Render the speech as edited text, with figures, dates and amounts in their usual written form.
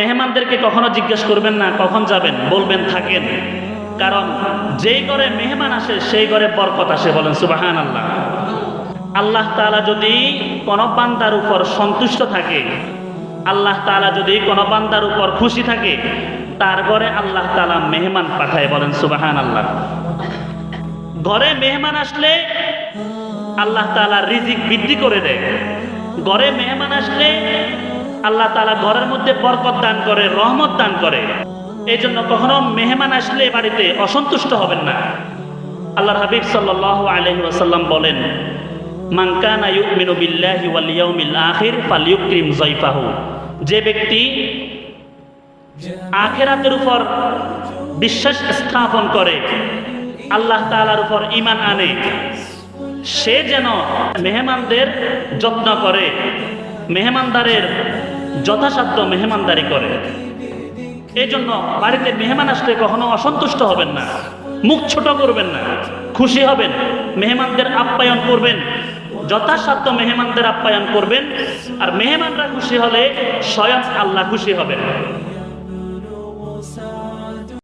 মেহমানদেরকে কখনো জিজ্ঞেস করবেন না কখন যাবেন, বলবেন থাকেন। কারণ যেই ঘরে মেহমান আসে সেই ঘরে বরকত আসে। বলেন সুবহানাল্লাহ। আল্লাহ তাআলা যদি কোনো বান্দার উপর সন্তুষ্ট থাকে, আল্লাহ তাআলা যদি কোনো বান্দার উপর খুশি থাকে, তার ঘরে আল্লাহ তাআলা মেহমান পাঠায়। বলেন সুবহানাল্লাহ। ঘরে মেহমান আসলে আল্লাহ তাআলা রিজিক বৃদ্ধি করে দেয়। ঘরে মেহমান আসলে আল্লাহ তাআলা ঘরের মধ্যে বরকত দান করে, রহমত দান করে। এই জন্য কখনো মেহমান আসলে বাড়িতে অসন্তুষ্ট হবেন না। আল্লাহর হাবিব সাল্লাল্লাহু আলাইহি ওয়াসাল্লাম বলেন, মান কানা ইউমিনু বিল্লাহি ওয়াল ইয়াউমিল আখির ফালইউকরিম যায়ফাহু। যে ব্যক্তি আখিরাতের উপর বিশ্বাস স্থাপন করে, আল্লাহ তাআলার উপর ঈমান আনে, সে যেন মেহমানদের যত্ন করে, মেহমানদারের যথাসাধ্য মেহমানদারি করে। এই জন্য বাড়িতে মেহমান আসলে কখনো অসন্তুষ্ট হবেন না, মুখ ছোট করবেন না, খুশি হবেন, মেহমানদের আপ্যায়ন করবেন, যথাসাধ্য মেহমানদের আপ্যায়ন করবেন। আর মেহমানরা খুশি হলে স্বয়ং আল্লাহ খুশি হবেন।